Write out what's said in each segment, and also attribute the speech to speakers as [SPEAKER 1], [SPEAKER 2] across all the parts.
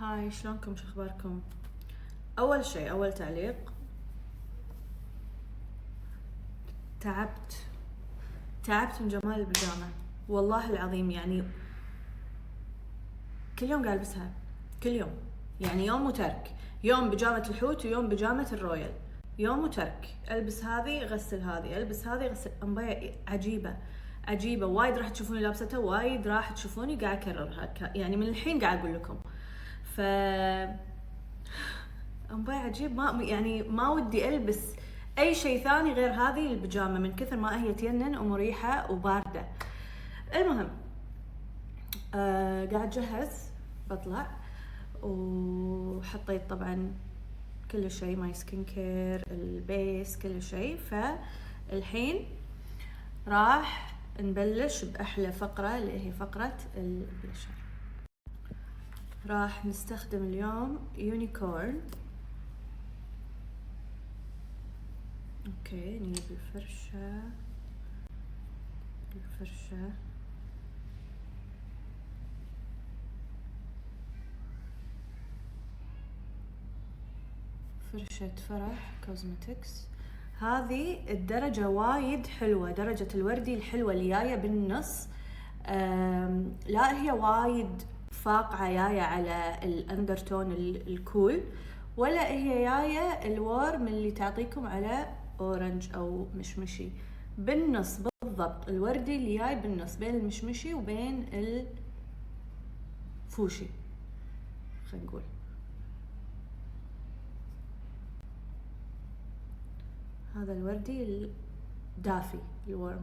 [SPEAKER 1] هاي شلونكم؟ شو اخباركم؟ اول شيء، اول تعليق، تعبت من جمال البيجامه والله العظيم. يعني كل يوم قاعد البسها، كل يوم، يعني يوم وترك، يوم بيجامه الحوت ويوم بيجامه الرويال، يوم وترك، البس هذه غسل هذه، البس هذه غسل. انباية عجيبه وايد راح تشوفوني لابستها، وايد راح تشوفوني قاعد اكررها، يعني من الحين قاعد اقول لكم. ف انباي عجيب، ما ودي البس اي شيء ثاني غير هذه البيجامه من كثر ما هي تينن ومريحه وبارده. المهم قاعد اجهز بطلع، وحطيت طبعا كل شيء، ماي سكين كير، البيس، كل شيء. فالحين راح نبلش باحلى فقره اللي هي فقره البلشر. راح نستخدم اليوم يونيكورن. اوكي، نجيب الفرشة فرشة فرح كوزمتكس. هذه الدرجة وايد حلوة، درجة الوردي الحلوة اللي جاية بالنص. لا هي وايد فاقعة جاية على الاندرتون الكول، ولا هي جاية الورم اللي تعطيكم على اورنج او مشمشي. بالنص بالضبط، الوردي اللي جاي بالنص بين المشمشي وبين الفوشي، خلينا نقول. هذا الوردي الدافي الورم.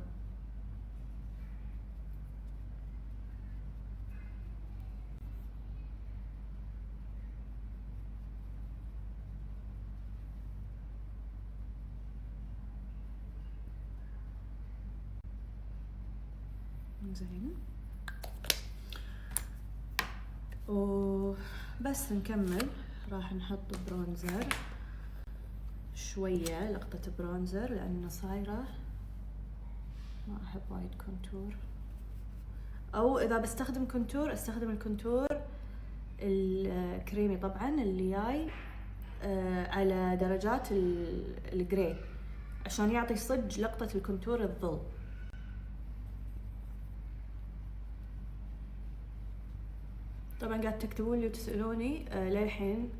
[SPEAKER 1] زين، وبس نكمل. راح نحط برونزر شوية، لقطة برونزر، لأنه صايرة ما أحب وايد كونتور، أو إذا بستخدم كونتور أستخدم الكونتور الكريمي طبعا اللي جاي على درجات الجراي، عشان يعطي صج لقطة الكونتور الظل. طبعا قاعد تكتبون لي وتسألوني للحين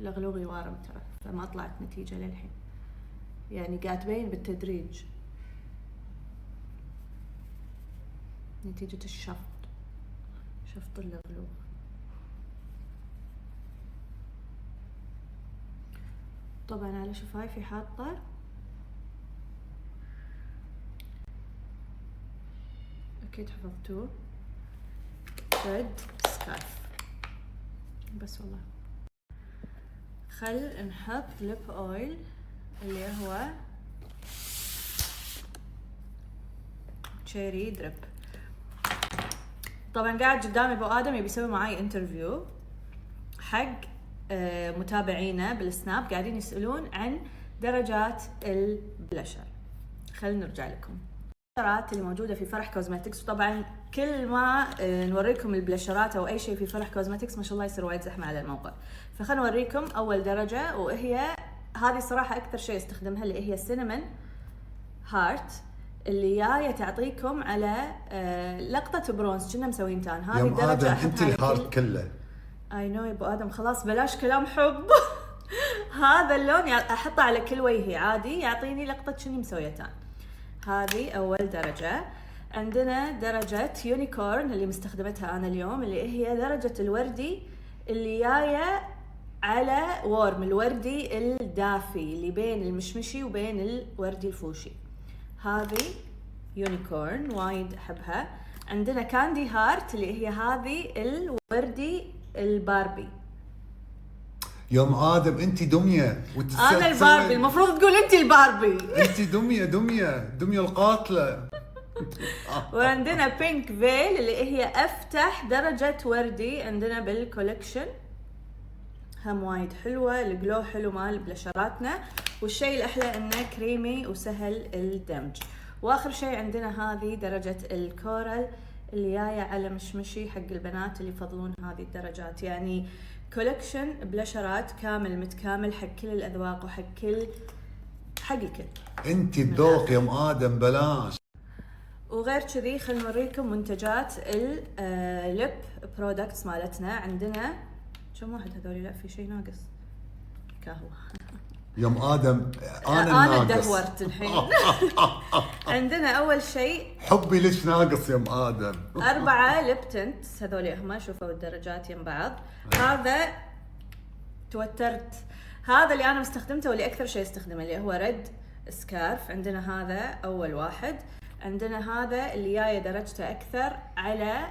[SPEAKER 1] لغلوغي وارم ترى، فما طلعت نتيجة للحين، يعني قاعد تبين بالتدريج نتيجة شفط اللغلوغ. طبعا على شفايفي حاطة اكيد حفظتوه ريد سكارف، بس والله خل نحط ليب اويل اللي هو تشيري دريب. طبعا قاعد قدامي ابو ادم يبي يسوي معاي انترفيو حق متابعينا بالسناب، قاعدين يسألون عن درجات البلشر. خلينا نرجع لكم البلشرات اللي موجودة في فرح كوزمتكس. وطبعا كل ما نوريكم البلشرات او اي شيء في فرح كوزمتكس ما شاء الله يصير وايد زحمة على الموقع. فخلنا نوريكم اول درجة، وهي هذه صراحة اكثر شيء استخدمها، اللي هي السينمون هارت، اللي جايه تعطيكم على لقطة برونز. كنا مسوين تان. هذه الدرجة
[SPEAKER 2] انت الهارت كله.
[SPEAKER 1] اي نو يا ابو ادم، خلاص بلاش كلام حب. هذا اللون احطه على كل وجهي عادي، يعطيني لقطة شني مسوية تان. هذه اول درجة. عندنا درجة يونيكورن اللي مستخدمتها انا اليوم، اللي هي درجة الوردي اللي جايه على وورم، الوردي الدافي اللي بين المشمشي وبين الوردي الفوشي. هذه يونيكورن وايد احبها. عندنا كاندي هارت اللي هي هذه الوردي الباربي.
[SPEAKER 2] يوم ادم انت دميه
[SPEAKER 1] انا الباربي، المفروض تقول انت الباربي.
[SPEAKER 2] انت دميه القاتله.
[SPEAKER 1] وعندنا بينك فيل اللي هي افتح درجة وردي عندنا بالكولكشن، هم وايد حلوة، الجلو حلو مال بلشراتنا، والشيء الاحلى انه كريمي وسهل الدمج. واخر شيء عندنا هذه درجة الكورال اللي جايه على مشمشي حق البنات اللي يفضلون هذه الدرجات. يعني كولكشن بلشرات كامل متكامل حق كل الاذواق وحق حق الكل.
[SPEAKER 2] انت الذوق يا ام ادم بلاش.
[SPEAKER 1] وغير كذي خلينا نوريكم منتجات الليب برودكتس مالتنا. عندنا كم واحد هذول؟ لا في شيء ناقص. كهوه
[SPEAKER 2] يا ام ادم
[SPEAKER 1] انا
[SPEAKER 2] ناقص.
[SPEAKER 1] دهورت الحين. عندنا اول شيء
[SPEAKER 2] حبي ليش ناقص يا ام ادم؟
[SPEAKER 1] 4 ليب تنت، هذول هم شوفوا الدرجات يم بعض. هذا توترت، هذا اللي انا مستخدمته واللي اكثر شيء استخدمه اللي هو ريد سكارف. عندنا هذا اول واحد. عندنا هذا اللي جايه درجته اكثر على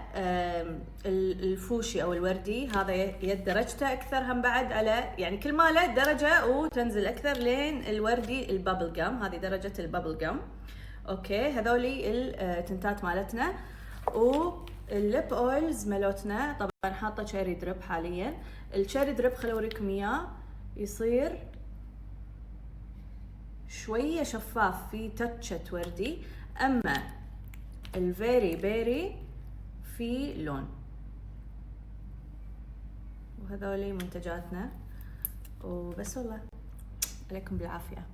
[SPEAKER 1] الفوشي او الوردي، هذا يد درجته اكثر هم بعد على، يعني كل ما له درجه وتنزل اكثر لين الوردي البابل جام، هذه درجه البابل جام. اوكي هذولي التنتات مالتنا. والليب اويلز مالتنا طبعا حاطه تشيري دريب حاليا. التشيري دريب خليني اوريكم اياه، يصير شويه شفاف في تاتشة وردي، اما الفيري بيري في لون. وهذولي منتجاتنا وبس، والله عليكم بالعافيه.